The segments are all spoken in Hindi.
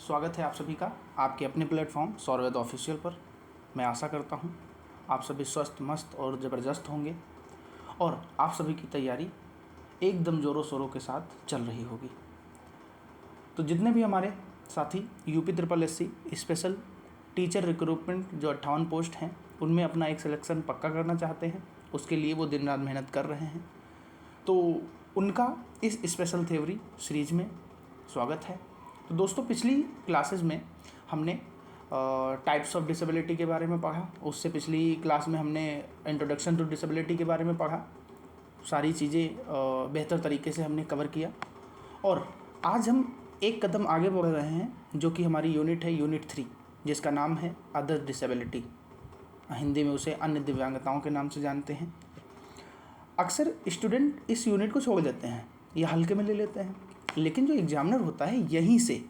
स्वागत है आप सभी का आपके अपने प्लेटफॉर्म सौरवेद ऑफिशियल पर। मैं आशा करता हूँ आप सभी स्वस्थ मस्त और ज़बरदस्त होंगे और आप सभी की तैयारी एकदम ज़ोरों शोरों के साथ चल रही होगी। तो जितने भी हमारे साथी UP triple SC special teacher recruitment जो 58 पोस्ट हैं उनमें अपना एक सिलेक्शन पक्का करना चाहते हैं, उसके लिए वो दिन रात मेहनत कर रहे हैं, तो उनका इस स्पेशल थ्योरी सीरीज में स्वागत है। तो दोस्तों, पिछली क्लासेस में हमने टाइप्स ऑफ डिसेबिलिटी के बारे में पढ़ा। उससे पिछली क्लास में हमने इंट्रोडक्शन टू डिसेबिलिटी के बारे में पढ़ा। सारी चीज़ें बेहतर तरीके से हमने कवर किया और आज हम एक कदम आगे बढ़ रहे हैं, जो कि हमारी यूनिट है, यूनिट 3, जिसका नाम है अदर डिसेबिलिटी। हिंदी में उसे अन्य दिव्यांगताओं के नाम से जानते हैं। अक्सर स्टूडेंट इस यूनिट को छोड़ देते हैं या हल्के में ले लेते हैं, लेकिन जो एग्जामिनर होता है यहीं से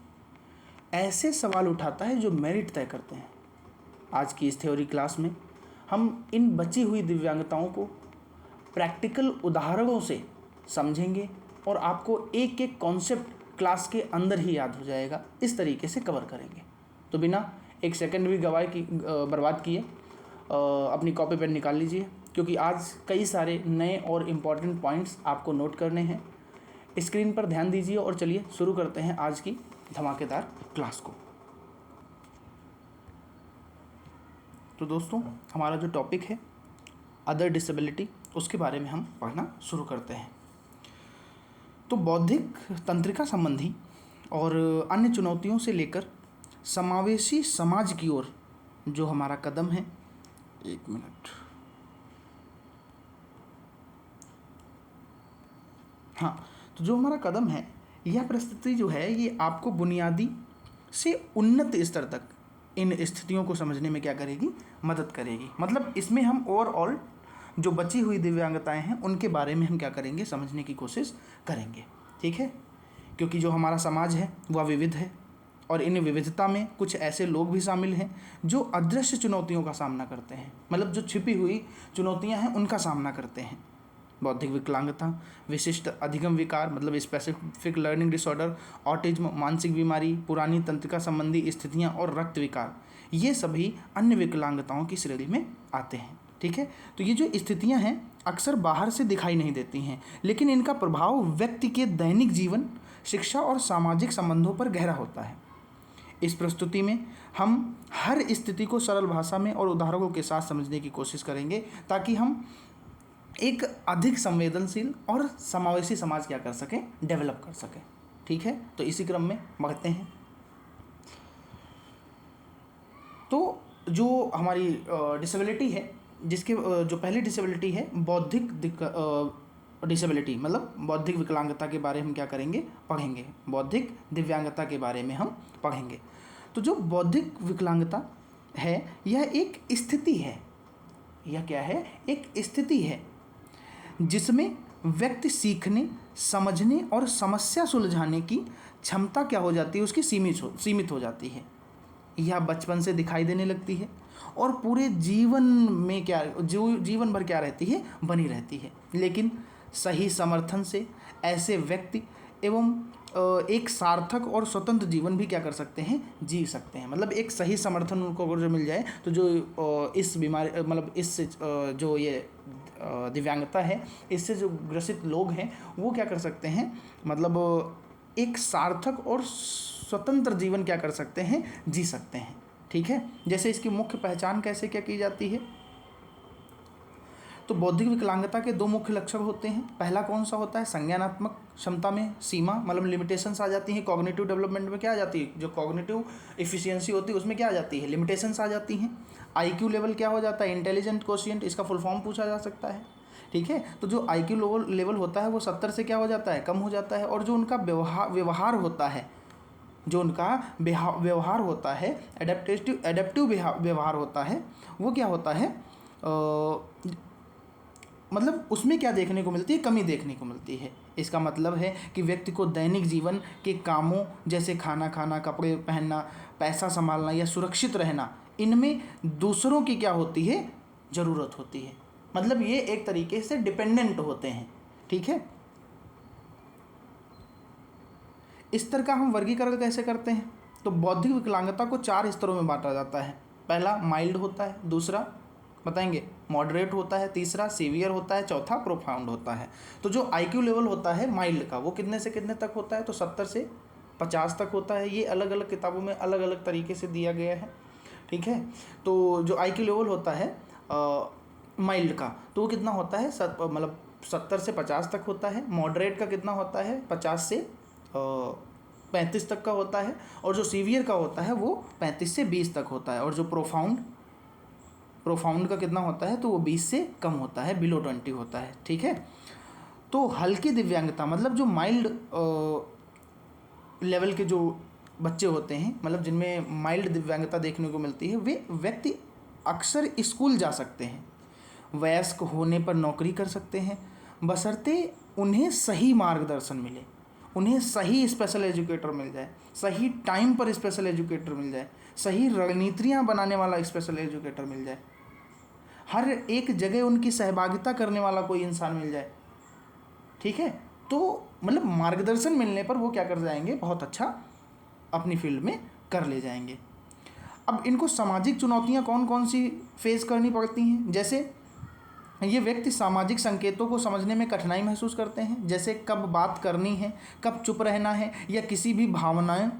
ऐसे सवाल उठाता है जो मेरिट तय करते हैं। आज की इस थ्योरी क्लास में हम इन बची हुई दिव्यांगताओं को प्रैक्टिकल उदाहरणों से समझेंगे और आपको एक एक कॉन्सेप्ट क्लास के अंदर ही याद हो जाएगा। इस तरीके से कवर करेंगे। तो बिना एक सेकंड भी बर्बाद किए अपनी कॉपी पेन निकाल लीजिए, क्योंकि आज कई सारे नए और इम्पॉर्टेंट पॉइंट्स आपको नोट करने हैं। स्क्रीन पर ध्यान दीजिए और चलिए शुरू करते हैं आज की धमाकेदार क्लास को। तो दोस्तों, हमारा जो टॉपिक है अदर डिसेबिलिटी, उसके बारे में हम पढ़ना शुरू करते हैं। तो बौद्धिक तंत्रिका संबंधी और अन्य चुनौतियों से लेकर समावेशी समाज की ओर जो हमारा कदम है, एक मिनट, हाँ, तो जो हमारा कदम है, यह परिस्थिति जो है ये आपको बुनियादी से उन्नत स्तर तक इन स्थितियों को समझने में क्या करेगी, मदद करेगी। मतलब इसमें हम ओवरऑल जो बची हुई दिव्यांगताएं हैं उनके बारे में हम क्या करेंगे, समझने की कोशिश करेंगे। ठीक है, क्योंकि जो हमारा समाज है वह विविध है और इन विविधता में कुछ ऐसे लोग भी शामिल हैं जो अदृश्य चुनौतियों का सामना करते हैं, मतलब जो छिपी हुई चुनौतियाँ हैं उनका सामना करते हैं। बौद्धिक विकलांगता, विशिष्ट अधिगम विकार मतलब स्पेसिफिक लर्निंग डिसऑर्डर, ऑटिज्म, मानसिक बीमारी, पुरानी तंत्रिका संबंधी स्थितियां और रक्त विकार, ये सभी अन्य विकलांगताओं की श्रेणी में आते हैं। ठीक है, तो ये जो स्थितियां हैं अक्सर बाहर से दिखाई नहीं देती हैं, लेकिन इनका प्रभाव व्यक्ति के दैनिक जीवन, शिक्षा और सामाजिक संबंधों पर गहरा होता है। इस प्रस्तुति में हम हर स्थिति को सरल भाषा में और उदाहरणों के साथ समझने की कोशिश करेंगे, ताकि हम एक अधिक संवेदनशील और समावेशी समाज क्या कर सकें, डेवलप कर सकें। ठीक है, तो इसी क्रम में बढ़ते हैं। तो जो हमारी डिसेबिलिटी है, जिसके जो पहली डिसेबिलिटी है बौद्धिक डिसेबिलिटी, मतलब बौद्धिक विकलांगता के बारे में हम क्या करेंगे, पढ़ेंगे। बौद्धिक दिव्यांगता के बारे में हम पढ़ेंगे। तो जो बौद्धिक विकलांगता है यह एक स्थिति है। यह क्या है, एक स्थिति है जिसमें व्यक्ति सीखने, समझने और समस्या सुलझाने की क्षमता क्या हो जाती है, उसकी सीमित हो जाती है। यह बचपन से दिखाई देने लगती है और पूरे जीवन में जीवन भर क्या रहती है, बनी रहती है। लेकिन सही समर्थन से ऐसे व्यक्ति एवं एक सार्थक और स्वतंत्र जीवन भी क्या कर सकते हैं, जी सकते हैं। मतलब एक सही समर्थन उनको अगर जो मिल जाए तो जो इस बीमारी मतलब इससे जो ये दिव्यांगता है, इससे जो ग्रसित लोग हैं वो क्या कर सकते हैं, मतलब एक सार्थक और स्वतंत्र जीवन क्या कर सकते हैं, जी सकते हैं। ठीक है, जैसे इसकी मुख्य पहचान कैसे क्या की जाती है, तो बौद्धिक विकलांगता के दो मुख्य लक्षण होते हैं। पहला कौन सा होता है, संज्ञानात्मक क्षमता में सीमा, मतलब लिमिटेशंस आ जाती हैं। कॉग्निटिव डेवलपमेंट में क्या आ जाती है, जो कॉग्निटिव एफिशिएंसी होती है उसमें क्या आ जाती है, लिमिटेशंस आ जाती हैं। आईक्यू लेवल क्या हो जाता है, इंटेलिजेंट कोशिएंट, इसका फुल फॉर्म पूछा जा सकता है। ठीक है, तो जो आईक्यू लेवल होता है वो 70 से क्या हो जाता है, कम हो जाता है। और जो उनका व्यवहार होता है, जो उनका व्यवहार होता है, एडेप्टिव व्यवहार होता है, वो क्या होता है, मतलब उसमें क्या देखने को मिलती है, कमी देखने को मिलती है। इसका मतलब है कि व्यक्ति को दैनिक जीवन के कामों जैसे खाना खाना, कपड़े पहनना, पैसा संभालना या सुरक्षित रहना, इनमें दूसरों की क्या होती है, ज़रूरत होती है। मतलब ये एक तरीके से डिपेंडेंट होते हैं। ठीक है, इस तरह का हम वर्गीकरण कैसे करते हैं, तो बौद्धिक विकलांगता को 4 स्तरों में बांटा जाता है। पहला माइल्ड होता है, दूसरा बताएंगे मॉडरेट होता है, तीसरा सीवियर होता है, चौथा प्रोफाउंड होता है। तो जो आईक्यू लेवल होता है माइल्ड का वो कितने से कितने तक होता है, तो 70 से 50 तक होता है। ये अलग अलग किताबों में अलग अलग तरीके से दिया गया है, ठीक है। तो जो आईक्यू लेवल होता है माइल्ड का तो वो कितना होता है, मतलब 70 से 50 तक होता है। मॉडरेट का कितना होता है, 50 से 35 तक का होता है। और जो सीवियर का होता है वो 35 से 20 तक होता है। और जो प्रोफाउंड का कितना होता है, तो वो 20 से कम होता है, बिलो 20 होता है, ठीक है। तो हल्की दिव्यांगता मतलब जो माइल्ड लेवल के जो बच्चे होते हैं, मतलब जिनमें माइल्ड दिव्यांगता देखने को मिलती है, वे व्यक्ति अक्सर स्कूल जा सकते हैं, वयस्क होने पर नौकरी कर सकते हैं, बशर्ते उन्हें सही मार्गदर्शन मिले, उन्हें सही स्पेशल एजुकेटर मिल जाए, सही टाइम पर स्पेशल एजुकेटर मिल जाए, सही रणनीतियाँ बनाने वाला स्पेशल एजुकेटर मिल जाए, हर एक जगह उनकी सहभागिता करने वाला कोई इंसान मिल जाए, ठीक है। तो मतलब मार्गदर्शन मिलने पर वो क्या कर जाएंगे, बहुत अच्छा अपनी फील्ड में कर ले जाएंगे। अब इनको सामाजिक चुनौतियाँ कौन कौन सी फेस करनी पड़ती हैं, जैसे ये व्यक्ति सामाजिक संकेतों को समझने में कठिनाई महसूस करते हैं, जैसे कब बात करनी है, कब चुप रहना है, या किसी भी भावनाएं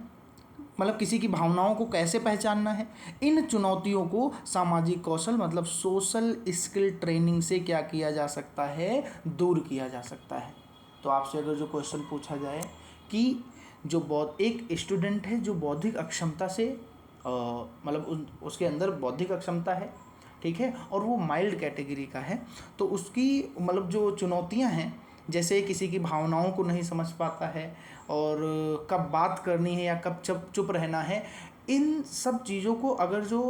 मतलब किसी की भावनाओं को कैसे पहचानना है। इन चुनौतियों को सामाजिक कौशल मतलब सोशल स्किल ट्रेनिंग से क्या किया जा सकता है, दूर किया जा सकता है। तो आपसे अगर जो क्वेश्चन पूछा जाए कि जो एक स्टूडेंट है जो बौद्धिक अक्षमता से मतलब उसके अंदर बौद्धिक अक्षमता है, ठीक है, और वो माइल्ड कैटेगरी का है, तो उसकी मतलब जो चुनौतियां हैं, जैसे किसी की भावनाओं को नहीं समझ पाता है, और कब बात करनी है या कब चुप रहना है, इन सब चीज़ों को अगर जो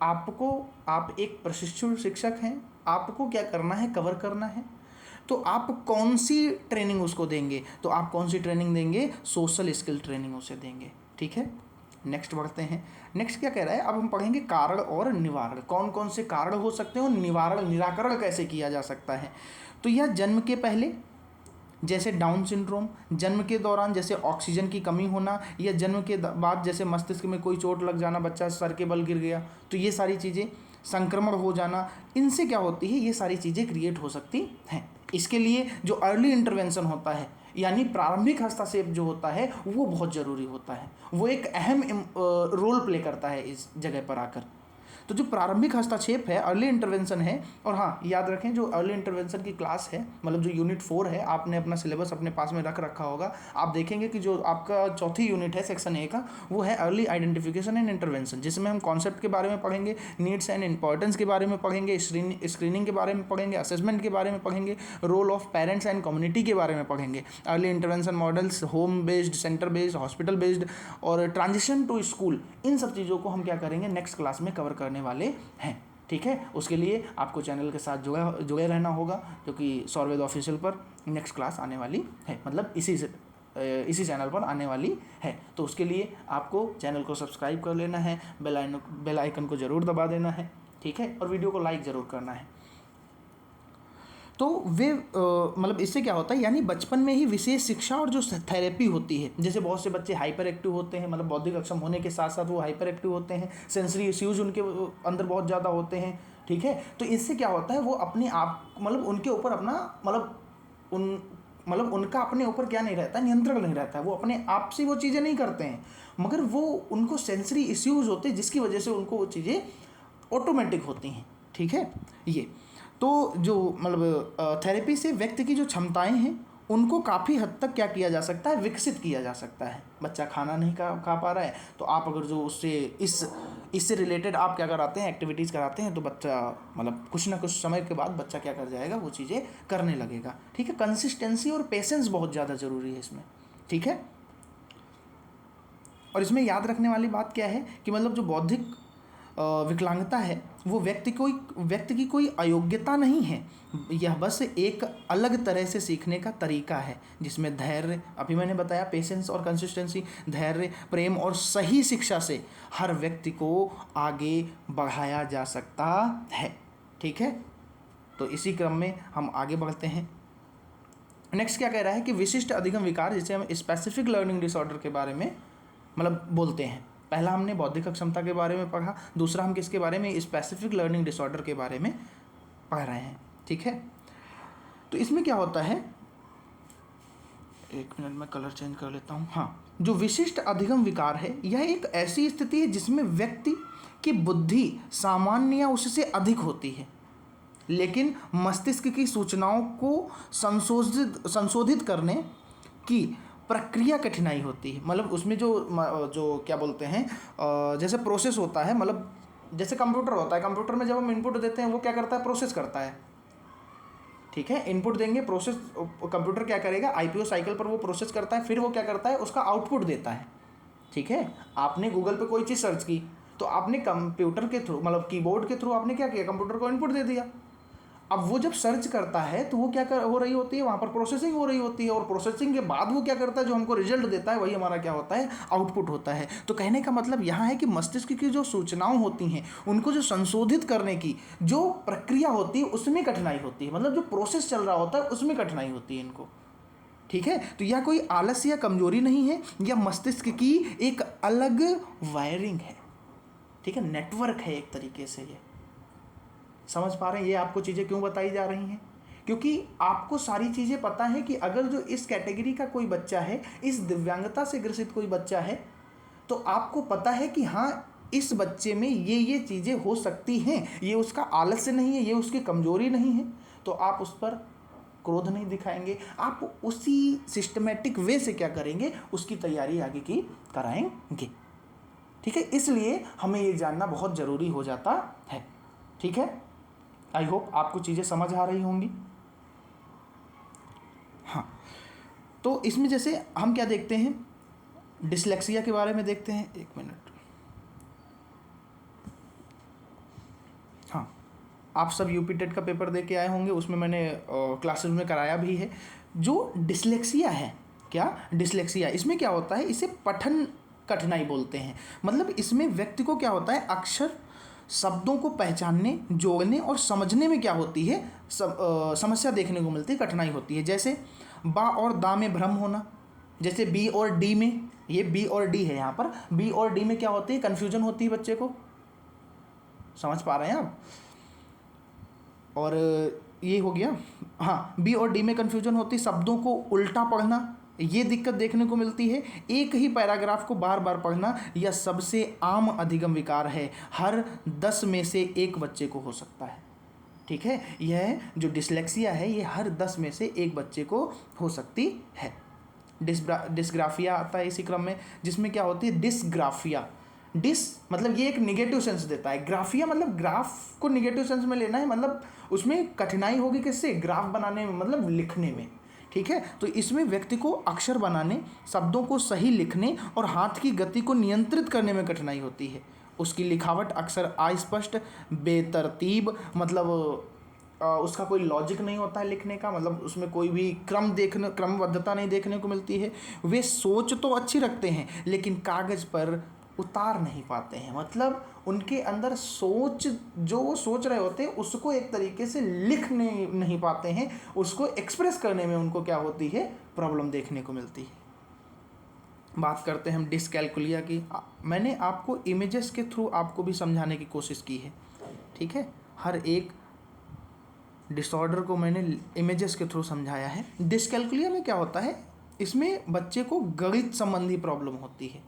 आप एक प्रशिक्षु शिक्षक हैं, आपको क्या करना है, कवर करना है, तो आप कौन सी ट्रेनिंग उसको देंगे, तो आप कौन सी ट्रेनिंग देंगे, सोशल स्किल ट्रेनिंग उसे देंगे, ठीक है। नेक्स्ट बढ़ते हैं। नेक्स्ट क्या कह रहा है, अब हम पढ़ेंगे कारण और निवारण, कौन कौन से कारण हो सकते हैं और निराकरण कैसे किया जा सकता है। तो यह जन्म के पहले जैसे डाउन सिंड्रोम, जन्म के दौरान जैसे ऑक्सीजन की कमी होना, या जन्म के बाद जैसे मस्तिष्क में कोई चोट लग जाना, बच्चा सर के बल गिर गया, तो ये सारी चीज़ें, संक्रमण हो जाना, इनसे क्या होती है, ये सारी चीज़ें क्रिएट हो सकती हैं। इसके लिए जो अर्ली इंटरवेंशन होता है यानी प्रारंभिक हस्तक्षेप जो होता है वो बहुत ज़रूरी होता है, वो एक अहम रोल प्ले करता है इस जगह पर आकर। तो जो प्रारंभिक हस्तक्षेप है, अर्ली इंटरवेंशन है, और हाँ याद रखें जो अर्ली इंटरवेंशन की क्लास है, मतलब जो यूनिट 4 है, आपने अपना सिलेबस अपने पास में रख रखा होगा, आप देखेंगे कि जो आपका चौथी यूनिट है सेक्शन ए का, वो है अर्ली आइडेंटिफिकेशन एंड इंटरवेंशन, जिसमें हम कॉन्सेप्ट के बारे में पढ़ेंगे, नीड्स एंड इंपॉर्टेंस के बारे में पढ़ेंगे, स्क्रीनिंग के बारे में पढ़ेंगे, असेसमेंट के बारे में पढ़ेंगे, role of parents and community के बारे में पढ़ेंगे, early intervention models, home based, centre based, hospital based, और ट्रांजिशन टू स्कूल, इन सब चीज़ों को हम क्या करेंगे, नेक्स्ट क्लास में कवर करने वाले हैं, ठीक है। उसके लिए आपको चैनल के साथ जुड़े रहना होगा, जो कि सौरवेद ऑफिशियल पर नेक्स्ट क्लास आने वाली है, मतलब इसी चैनल पर आने वाली है। तो उसके लिए आपको चैनल को सब्सक्राइब कर लेना है, बेल आइकन को ज़रूर दबा देना है, ठीक है, और वीडियो को लाइक ज़रूर करना है। तो वे मतलब इससे क्या होता है, यानी बचपन में ही विशेष शिक्षा और जो थेरेपी होती है, जैसे बहुत से बच्चे हाइपर एक्टिव होते हैं, मतलब बौद्धिक अक्षम होने के साथ साथ वो हाइपर एक्टिव होते हैं, सेंसरी इश्यूज उनके अंदर बहुत ज़्यादा होते हैं, ठीक है। तो इससे क्या होता है, वो अपने आप मतलब उनके ऊपर अपना उनका अपने ऊपर क्या नहीं रहता, नियंत्रण नहीं रहता है, वो अपने आप से वो चीज़ें नहीं करते हैं, मगर वो उनको सेंसरी इश्यूज होते हैं, जिसकी वजह से उनको वो चीज़ें ऑटोमेटिक होती हैं, ठीक है। ये तो जो मतलब थेरेपी से व्यक्ति की जो क्षमताएं हैं उनको काफ़ी हद तक क्या किया जा सकता है, विकसित किया जा सकता है। बच्चा खाना नहीं खा पा रहा है, तो आप अगर जो उससे इससे रिलेटेड आप क्या कराते हैं, एक्टिविटीज़ कराते हैं, तो बच्चा मतलब कुछ ना कुछ समय के बाद बच्चा क्या कर जाएगा, वो चीज़ें करने लगेगा, ठीक है। कंसिस्टेंसी और पेशेंस बहुत ज़्यादा ज़रूरी है इसमें, ठीक है। और इसमें याद रखने वाली बात क्या है कि मतलब जो बौद्धिक विकलांगता है वो व्यक्ति की कोई अयोग्यता नहीं है, यह बस एक अलग तरह से सीखने का तरीका है, जिसमें धैर्य, अभी मैंने बताया पेशेंस और कंसिस्टेंसी, धैर्य, प्रेम और सही शिक्षा से हर व्यक्ति को आगे बढ़ाया जा सकता है, ठीक है। तो इसी क्रम में हम आगे बढ़ते हैं। नेक्स्ट क्या कह रहा है कि विशिष्ट अधिगम विकार, जिसे हम स्पेसिफिक लर्निंग डिसऑर्डर के बारे में मतलब बोलते हैं। पहला हमने बौद्धिक अक्षमता के बारे में पढ़ा, दूसरा हम किसके बारे में, स्पेसिफिक लर्निंग डिसऑर्डर के बारे में पढ़ रहे हैं। ठीक है, तो इसमें क्या होता है, एक मिनट में कलर चेंज कर लेता हूँ। हाँ, जो विशिष्ट अधिगम विकार है यह एक ऐसी स्थिति है जिसमें व्यक्ति की बुद्धि सामान्य या उससे अधिक होती है, लेकिन मस्तिष्क की सूचनाओं को संशोधित करने की प्रक्रिया कठिनाई होती है। मतलब उसमें जो क्या बोलते हैं, जैसे प्रोसेस होता है, मतलब जैसे कंप्यूटर होता है, कंप्यूटर में जब हम इनपुट देते हैं वो क्या करता है, प्रोसेस करता है। ठीक है, इनपुट देंगे, प्रोसेस, कंप्यूटर क्या करेगा, आईपीओ साइकिल पर वो प्रोसेस करता है, फिर वो क्या करता है, उसका आउटपुट देता है। ठीक है, आपने गूगल पे कोई चीज़ सर्च की तो आपने कंप्यूटर के थ्रू, मतलब कीबोर्ड के थ्रू आपने क्या किया, कंप्यूटर को इनपुट दे दिया। अब वो जब सर्च करता है तो वो क्या हो रही होती है, वहाँ पर प्रोसेसिंग हो रही होती है, और प्रोसेसिंग के बाद वो क्या करता है, जो हमको रिजल्ट देता है वही हमारा क्या होता है, आउटपुट होता है। तो कहने का मतलब यहाँ है कि मस्तिष्क की जो सूचनाएं होती हैं उनको जो संशोधित करने की जो प्रक्रिया होती है उसमें कठिनाई होती है, मतलब जो प्रोसेस चल रहा होता है उसमें कठिनाई होती है इनको। ठीक है, तो यह कोई आलस्य या कमजोरी नहीं है, यह मस्तिष्क की एक अलग वायरिंग है। ठीक है, नेटवर्क है एक तरीके से। ये समझ पा रहे हैं, ये आपको चीज़ें क्यों बताई जा रही हैं, क्योंकि आपको सारी चीज़ें पता है कि अगर जो इस कैटेगरी का कोई बच्चा है, इस दिव्यांगता से ग्रसित कोई बच्चा है, तो आपको पता है कि हाँ इस बच्चे में ये चीज़ें हो सकती हैं, ये उसका आलस्य नहीं है, ये उसकी कमजोरी नहीं है, तो आप उस पर क्रोध नहीं दिखाएंगे, आप उसी सिस्टमेटिक वे से क्या करेंगे, उसकी तैयारी आगे की कराएंगे। ठीक है, इसलिए हमें ये जानना बहुत ज़रूरी हो जाता है। ठीक है, आई होप आपको चीज़ें समझ आ रही होंगी। हाँ, तो इसमें जैसे हम क्या देखते हैं, डिसलेक्सिया के बारे में देखते हैं। एक मिनट, हाँ, आप सब यूपी टेट का पेपर दे के आए होंगे, उसमें मैंने क्लासेस में कराया भी है। जो डिसलेक्सिया है, क्या डिसलेक्सिया, इसमें क्या होता है, इसे पठन कठिनाई बोलते हैं। मतलब इसमें व्यक्ति को क्या होता है, अक्षर शब्दों को पहचानने, जोड़ने और समझने में क्या होती है, समस्या देखने को मिलती है, कठिनाई होती है। जैसे बा और दा में भ्रम होना, जैसे बी और डी में, ये बी और डी है यहाँ पर, बी और डी में क्या होती है, कन्फ्यूजन होती है बच्चे को। समझ पा रहे हैं आप, और ये हो गया। हाँ, बी और डी में कन्फ्यूजन होती है, शब्दों को उल्टा पढ़ना, ये दिक्कत देखने को मिलती है। एक ही पैराग्राफ को बार बार पढ़ना यह सबसे आम अधिगम विकार है, हर 10 में से 1 बच्चे को हो सकता है। ठीक है, यह जो डिसलेक्सिया है ये हर 10 में से 1 बच्चे को हो सकती है। डिस्ग्राफिया आता है इसी क्रम में, जिसमें क्या होती है, डिसग्राफिया। डिस मतलब ये एक निगेटिव सेंस देता है, ग्राफिया मतलब ग्राफ को निगेटिव सेंस में लेना है, मतलब उसमें कठिनाई होगी किससे, ग्राफ बनाने में, मतलब लिखने में। ठीक है, तो इसमें व्यक्ति को अक्षर बनाने, शब्दों को सही लिखने और हाथ की गति को नियंत्रित करने में कठिनाई होती है। उसकी लिखावट अक्सर अस्पष्ट, बेतरतीब, मतलब उसका कोई लॉजिक नहीं होता है लिखने का, मतलब उसमें कोई भी क्रमबद्धता नहीं देखने को मिलती है। वे सोच तो अच्छी रखते हैं लेकिन कागज़ पर उतार नहीं पाते हैं, मतलब उनके अंदर सोच, जो वो सोच रहे होते हैं उसको एक तरीके से लिख नहीं पाते हैं, उसको एक्सप्रेस करने में उनको क्या होती है, प्रॉब्लम देखने को मिलती है। बात करते हैं हम डिसकैलकुलिया की। मैंने आपको इमेजेस के थ्रू आपको भी समझाने की कोशिश की है। ठीक है, हर एक डिसऑर्डर को मैंने इमेजेस के थ्रू समझाया है। डिसकैलकुलिया में क्या होता है, इसमें बच्चे को गणित संबंधी प्रॉब्लम होती है।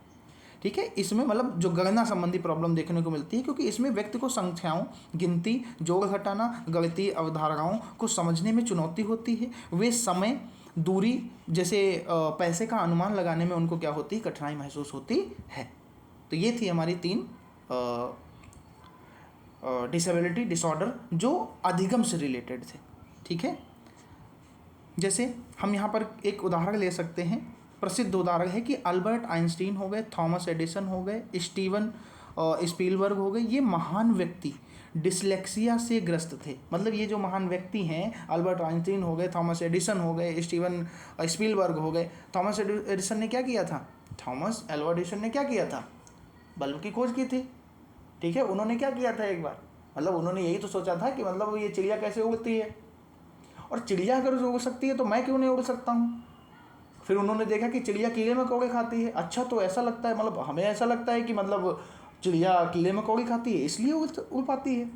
ठीक है, इसमें मतलब जो गणना संबंधी प्रॉब्लम देखने को मिलती है, क्योंकि इसमें व्यक्ति को संख्याओं, गिनती, जोड़ घटाना, गणितीय अवधारणाओं को समझने में चुनौती होती है। वे समय, दूरी जैसे पैसे का अनुमान लगाने में उनको क्या होती है, कठिनाई महसूस होती है। तो ये थी हमारी 3 डिसेबिलिटी डिसऑर्डर जो अधिगम से रिलेटेड थे। ठीक है, जैसे हम यहाँ पर एक उदाहरण ले सकते हैं, प्रसिद्ध उदाहरण है कि अल्बर्ट आइंस्टीन हो गए, थॉमस एडिसन हो गए, स्टीवन स्पीलबर्ग हो गए, ये महान व्यक्ति डिसलेक्सिया से ग्रस्त थे। मतलब ये जो महान व्यक्ति हैं, अल्बर्ट आइंस्टीन हो गए, थॉमस एडिसन हो गए, स्टीवन स्पीलबर्ग हो गए। थॉमस एडिसन ने क्या किया था, थॉमस एल्वा एडिसन ने क्या किया था, बल्ब की खोज की थी। ठीक है, उन्होंने क्या किया था एक बार, मतलब उन्होंने यही तो सोचा था कि मतलब ये चिड़िया कैसे उड़ती है, और चिड़िया अगर उड़ सकती है तो मैं क्यों नहीं उड़ सकता हूँ। फिर उन्होंने देखा कि चिड़िया कीड़े मकोड़े खाती है। अच्छा, तो ऐसा लगता है, मतलब हमें ऐसा लगता है कि मतलब चिड़िया कीड़े मकोड़े खाती है इसलिए उड़ पाती है।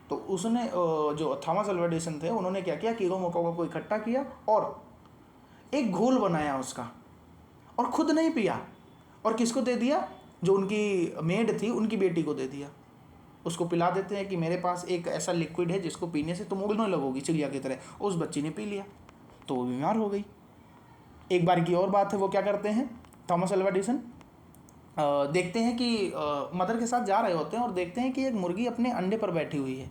तो उसने जो थॉमस अल्वा एडिसन थे उन्होंने क्या किया, कीड़ों मकोड़ों को इकट्ठा किया और एक घोल बनाया उसका, और खुद नहीं पिया, और किसको दे दिया, जो उनकी मेड थी उनकी बेटी को दे दिया। उसको पिला देते हैं कि मेरे पास एक ऐसा लिक्विड है जिसको पीने से तुम उड़ने लगोगी चिड़िया की तरह। उस बच्ची ने पी लिया तो वो बीमार हो गई। एक बार की और बात है, वो क्या करते हैं, थॉमस अल्वा एडिसन देखते हैं कि मदर के साथ जा रहे होते हैं और देखते हैं कि एक मुर्गी अपने अंडे पर बैठी हुई है।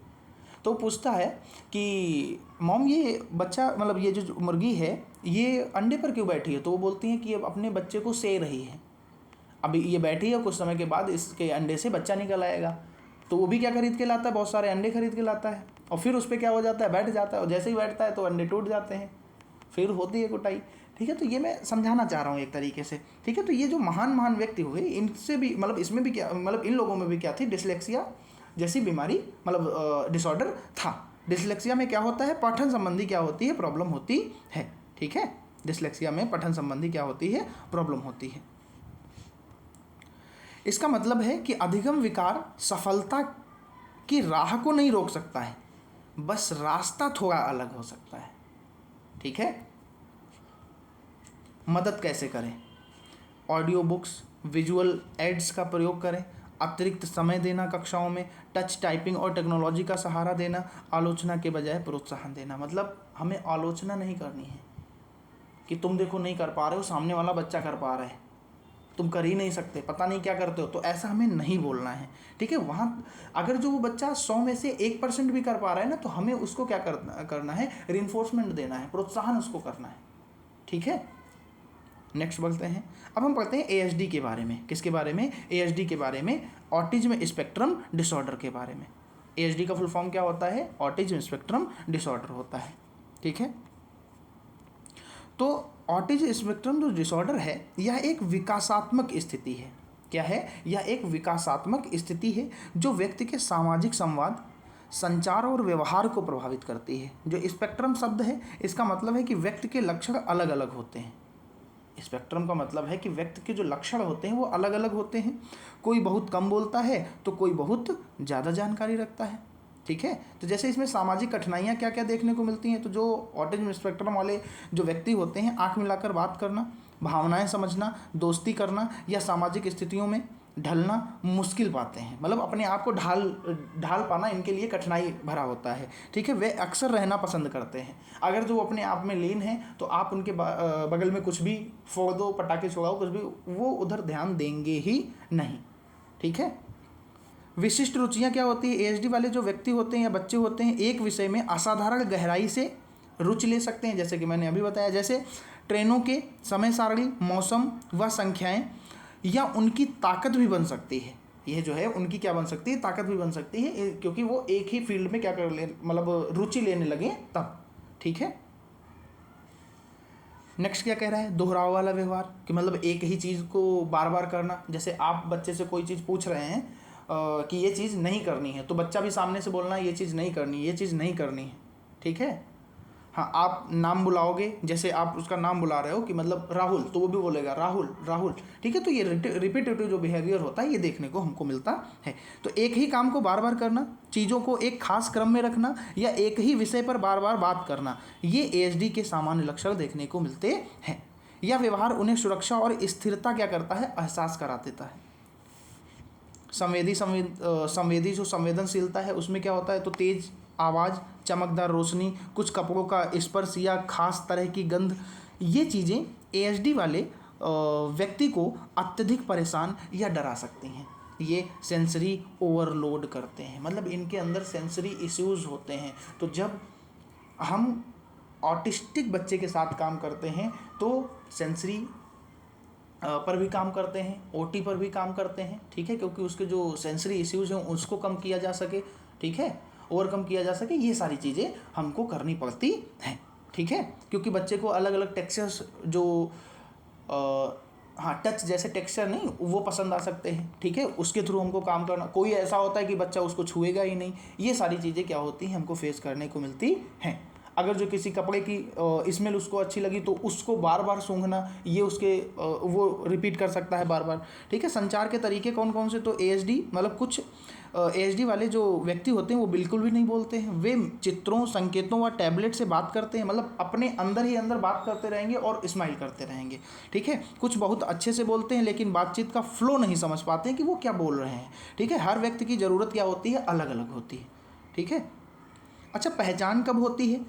तो पूछता है कि मॉम, ये बच्चा, मतलब ये जो मुर्गी है ये अंडे पर क्यों बैठी है? तो वो बोलती हैं कि ये अपने बच्चे को सेह रही है। अभी ये बैठी है, कुछ समय के बाद इसके अंडे से बच्चा निकल आएगा। तो वो भी क्या खरीद के लाता है, बहुत सारे अंडे खरीद के लाता है, और फिर उस पर क्या हो जाता है, बैठ जाता है, और जैसे ही बैठता है तो अंडे टूट जाते हैं, फिर होती है कुटाई। ठीक है, तो ये मैं समझाना चाह रहा हूँ एक तरीके से। ठीक है, तो ये जो महान महान व्यक्ति हुए, इनसे भी मतलब इसमें भी क्या, मतलब इन लोगों में भी क्या थी, डिसलेक्सिया जैसी बीमारी, मतलब डिसऑर्डर था। डिसलेक्सिया में क्या होता है, पठन संबंधी क्या होती है, प्रॉब्लम होती है। ठीक है, डिसलेक्सिया में पठन संबंधी क्या होती है, प्रॉब्लम होती है। इसका मतलब है कि अधिगम विकार सफलता की राह को नहीं रोक सकता है, बस रास्ता थोड़ा अलग हो सकता है। ठीक है, मदद कैसे करें, ऑडियो बुक्स, विजुअल एड्स का प्रयोग करें, अतिरिक्त समय देना कक्षाओं में, टच टाइपिंग और टेक्नोलॉजी का सहारा देना, आलोचना के बजाय प्रोत्साहन देना। मतलब हमें आलोचना नहीं करनी है कि तुम देखो नहीं कर पा रहे हो, सामने वाला बच्चा कर पा रहा है, तुम कर ही नहीं सकते, पता नहीं क्या करते हो, तो ऐसा हमें नहीं बोलना है। ठीक है, वहाँ अगर जो वो बच्चा 100 में से 1% भी कर पा रहा है ना, तो हमें उसको क्या करना है, रिइंफोर्समेंट देना है, प्रोत्साहन उसको करना है। ठीक है, नेक्स्ट बढ़ते हैं। अब हम पढ़ते हैं एएसडी के बारे में। किसके बारे में, एएसडी के बारे में, ऑटिज्म स्पेक्ट्रम डिसऑर्डर के बारे में। एएसडी का फुल फॉर्म क्या होता है, ऑटिज्म स्पेक्ट्रम डिसऑर्डर होता है। ठीक है, तो ऑटिज्म स्पेक्ट्रम जो डिसऑर्डर है यह एक विकासात्मक स्थिति है। क्या है, यह एक विकासात्मक स्थिति है जो व्यक्ति के सामाजिक संवाद, संचार और व्यवहार को प्रभावित करती है। जो स्पेक्ट्रम शब्द है इसका मतलब है कि व्यक्ति के लक्षण अलग अलग होते हैं। स्पेक्ट्रम का मतलब है कि व्यक्ति के जो लक्षण होते हैं वो अलग अलग होते हैं। कोई बहुत कम बोलता है तो कोई बहुत ज़्यादा जानकारी रखता है। ठीक है, तो जैसे इसमें सामाजिक कठिनाइयाँ क्या क्या देखने को मिलती हैं, तो जो ऑटिज्म स्पेक्ट्रम वाले जो व्यक्ति होते हैं, आँख मिलाकर बात करना, भावनाएं समझना, दोस्ती करना या सामाजिक स्थितियों में ढलना मुश्किल पाते हैं। मतलब अपने आप को ढाल पाना इनके लिए कठिनाई भरा होता है। ठीक है, वे अक्सर रहना पसंद करते हैं। अगर जो अपने आप में लीन है तो आप उनके बगल में कुछ भी फोड़ दो, पटाखे छोड़ाओ, कुछ भी, वो उधर ध्यान देंगे ही नहीं। ठीक है, विशिष्ट रुचियाँ क्या होती है, एएसडी वाले जो व्यक्ति होते हैं या बच्चे होते हैं, एक विषय में असाधारण गहराई से रुचि ले सकते हैं। जैसे कि मैंने अभी बताया, जैसे ट्रेनों के समय सारणी, मौसम व संख्याएं, या उनकी ताकत भी बन सकती है। यह जो है उनकी क्या बन सकती है, ताकत भी बन सकती है, क्योंकि वो एक ही फील्ड में क्या कर ले, मतलब रुचि लेने लगे तब। ठीक है, नेक्स्ट क्या कह रहा है, दोहराव वाला व्यवहार, कि मतलब एक ही चीज़ को बार बार करना। जैसे आप बच्चे से कोई चीज़ पूछ रहे हैं कि ये चीज़ नहीं करनी है, तो बच्चा भी सामने से बोलना है ये चीज़ नहीं करनी, ये चीज़ नहीं करनी है। ठीक है, हाँ, आप नाम बुलाओगे, जैसे आप उसका नाम बुला रहे हो कि मतलब राहुल, तो वो भी बोलेगा राहुल राहुल। ठीक है, तो ये रिपीटेटिव जो बिहेवियर होता है ये देखने को हमको मिलता है। तो एक ही काम को बार बार करना, चीज़ों को एक खास क्रम में रखना, या एक ही विषय पर बार बार बात करना, ये एएसडी के सामान्य लक्षण देखने को मिलते हैं। यह व्यवहार उन्हें सुरक्षा और स्थिरता क्या करता है, एहसास करा देता है। संवेदी जो संवेदनशीलता है उसमें क्या होता है, तो तेज आवाज़, चमकदार रोशनी, कुछ कपड़ों का स्पर्श या खास तरह की गंध, ये चीज़ें एएसडी वाले व्यक्ति को अत्यधिक परेशान या डरा सकती हैं। ये सेंसरी ओवरलोड करते हैं, मतलब इनके अंदर सेंसरी इश्यूज़ होते हैं। तो जब हम ऑटिस्टिक बच्चे के साथ काम करते हैं तो सेंसरी पर भी काम करते हैं, ओटी पर भी काम करते हैं। ठीक है, क्योंकि उसके जो सेंसरी इश्यूज़ हैं उसको कम किया जा सके। ठीक है, ओवरकम किया जा सके, ये सारी चीज़ें हमको करनी पड़ती हैं। ठीक है, क्योंकि बच्चे को अलग अलग टेक्सचर्स जो हाँ टच जैसे टेक्सचर नहीं वो पसंद आ सकते हैं। ठीक है, उसके थ्रू हमको काम करना। कोई ऐसा होता है कि बच्चा उसको छुएगा ही नहीं। ये सारी चीज़ें क्या होती हैं, हमको फेस करने को मिलती हैं। अगर जो किसी कपड़े की स्मेल उसको अच्छी लगी तो उसको बार बार सूंघना, ये उसके वो रिपीट कर सकता है बार बार। ठीक है, संचार के तरीके कौन कौन से, तो ASD मतलब कुछ ASD वाले जो व्यक्ति होते हैं वो बिल्कुल भी नहीं बोलते हैं, वे चित्रों, संकेतों व टैबलेट से बात करते हैं, मतलब अपने अंदर ही अंदर बात करते रहेंगे और स्माइल करते रहेंगे। ठीक है, कुछ बहुत अच्छे से बोलते हैं लेकिन बातचीत का फ्लो नहीं समझ पाते हैं कि वो क्या बोल रहे हैं। ठीक है, हर व्यक्ति की ज़रूरत क्या होती है, अलग अलग होती है। ठीक है, अच्छा, पहचान कब होती है,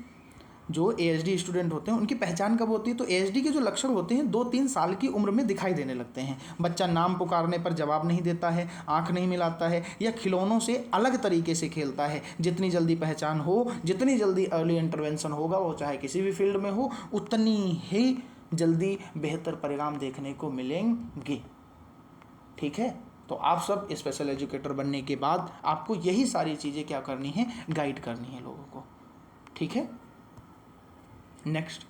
जो ASD स्टूडेंट होते हैं उनकी पहचान कब होती है, तो ASD के जो लक्षण होते हैं 2-3 साल की उम्र में दिखाई देने लगते हैं। बच्चा नाम पुकारने पर जवाब नहीं देता है, आंख नहीं मिलाता है या खिलौनों से अलग तरीके से खेलता है। जितनी जल्दी पहचान हो, जितनी जल्दी अर्ली इंटरवेंशन होगा, वो चाहे किसी भी फील्ड में हो, उतनी ही जल्दी बेहतर परिणाम देखने को मिलेंगे। ठीक है, तो आप सब स्पेशल एजुकेटर बनने के बाद आपको यही सारी चीज़ें क्या करनी है, गाइड करनी है लोगों को। ठीक है, नेक्स्ट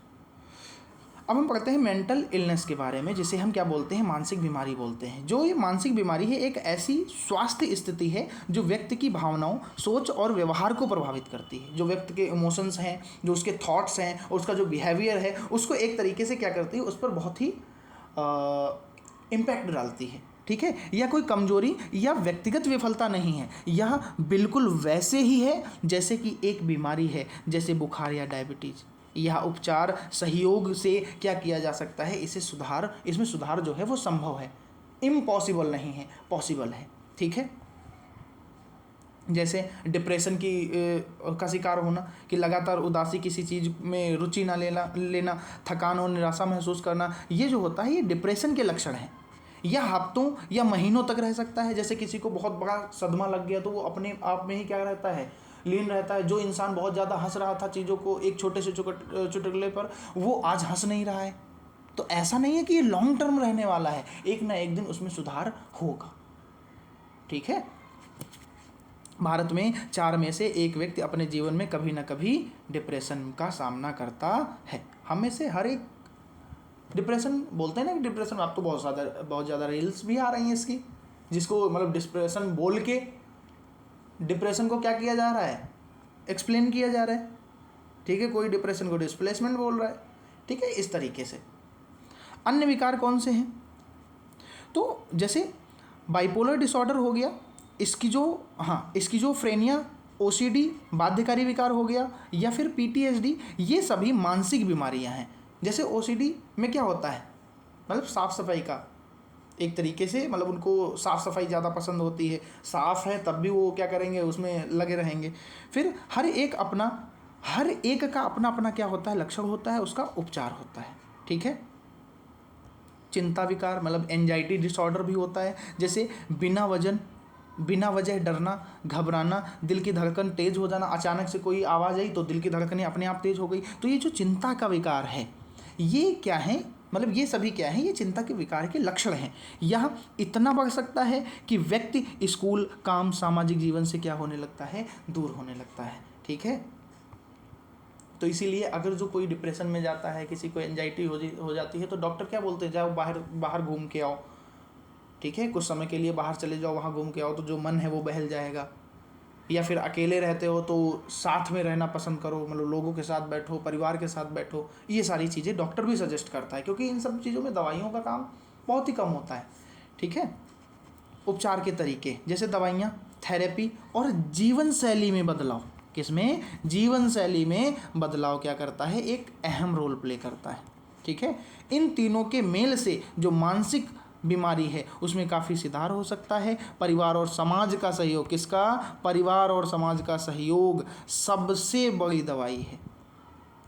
अब हम पढ़ते हैं मेंटल इलनेस के बारे में, जिसे हम क्या बोलते हैं, मानसिक बीमारी बोलते हैं। जो ये मानसिक बीमारी है एक ऐसी स्वास्थ्य स्थिति है जो व्यक्ति की भावनाओं, सोच और व्यवहार को प्रभावित करती है। जो व्यक्ति के इमोशंस हैं, जो उसके थॉट्स हैं और उसका जो बिहेवियर है, उसको एक तरीके से क्या करती है, उस पर बहुत ही इम्पैक्ट डालती है। ठीक है, यह कोई कमजोरी या व्यक्तिगत विफलता नहीं है, यह बिल्कुल वैसे ही है जैसे कि एक बीमारी है, जैसे बुखार या डायबिटीज़। यह उपचार सहयोग से क्या किया जा सकता है, इसमें सुधार जो है वो संभव है, इम्पॉसिबल नहीं है, पॉसिबल है। ठीक है, जैसे डिप्रेशन का शिकार होना, कि लगातार उदासी, किसी चीज़ में रुचि ना लेना, थकान और निराशा महसूस करना, ये जो होता है ये डिप्रेशन के लक्षण हैं। यह हफ्तों या महीनों तक रह सकता है। जैसे किसी को बहुत बड़ा सदमा लग गया तो वो अपने आप में ही क्या रहता है, लीन रहता है। जो इंसान बहुत ज़्यादा हंस रहा था चीज़ों को एक छोटे से चुटकुले पर, वो आज हंस नहीं रहा है। तो ऐसा नहीं है कि ये लॉन्ग टर्म रहने वाला है, एक ना एक दिन उसमें सुधार होगा। ठीक है, भारत में 4 में से 1 व्यक्ति अपने जीवन में कभी ना कभी डिप्रेशन का सामना करता है। हम में से हर एक डिप्रेशन बोलते हैं ना कि डिप्रेशन, आप तो बहुत ज़्यादा रील्स भी आ रही हैं इसकी, जिसको मतलब डिप्रेशन बोल के डिप्रेशन को क्या किया जा रहा है, एक्सप्लेन किया जा रहा है। ठीक है, कोई डिप्रेशन को डिस्प्लेसमेंट बोल रहा है। ठीक है, इस तरीके से। अन्य विकार कौन से हैं, तो जैसे बाइपोलर डिसऑर्डर हो गया, स्किज़ोफ्रेनिया, OCD, बाध्यकारी विकार हो गया, या फिर PTSD, ये सभी मानसिक बीमारियां हैं। जैसे OCD में क्या होता है, मतलब साफ़ सफाई का एक तरीके से, मतलब उनको साफ़ सफाई ज़्यादा पसंद होती है, साफ़ है तब भी वो क्या करेंगे, उसमें लगे रहेंगे। फिर हर एक का अपना अपना क्या होता है, लक्षण होता है, उसका उपचार होता है। ठीक है, चिंता विकार मतलब एंजाइटी डिसऑर्डर भी होता है। जैसे बिना वजह डरना, घबराना, दिल की धड़कन तेज हो जाना, अचानक से कोई आवाज़ आई तो दिल की धड़कनें अपने आप तेज हो गई। तो ये जो चिंता का विकार है, ये क्या है, मतलब ये सभी क्या है, ये चिंता के विकार के लक्षण हैं। यह इतना बढ़ सकता है कि व्यक्ति स्कूल, काम, सामाजिक जीवन से क्या होने लगता है, दूर होने लगता है। ठीक है, तो इसीलिए अगर जो कोई डिप्रेशन में जाता है, किसी को एंजाइटी हो जाती है, तो डॉक्टर क्या बोलते हैं, जाओ बाहर घूम के आओ। ठीक है, कुछ समय के लिए बाहर चले जाओ, वहाँ घूम के आओ, तो जो मन है वो बहल जाएगा। या फिर अकेले रहते हो तो साथ में रहना पसंद करो, मतलब लोगों के साथ बैठो, परिवार के साथ बैठो। ये सारी चीज़ें डॉक्टर भी सजेस्ट करता है, क्योंकि इन सब चीज़ों में दवाइयों का काम बहुत ही कम होता है। ठीक है, उपचार के तरीके जैसे दवाइयाँ, थेरेपी और जीवन शैली में बदलाव। किसमें, जीवन शैली में बदलाव क्या करता है, एक अहम रोल प्ले करता है। ठीक है, इन तीनों के मेल से जो मानसिक बीमारी है उसमें काफ़ी सुधार हो सकता है। परिवार और समाज का सहयोग, किसका, परिवार और समाज का सहयोग सबसे बड़ी दवाई है।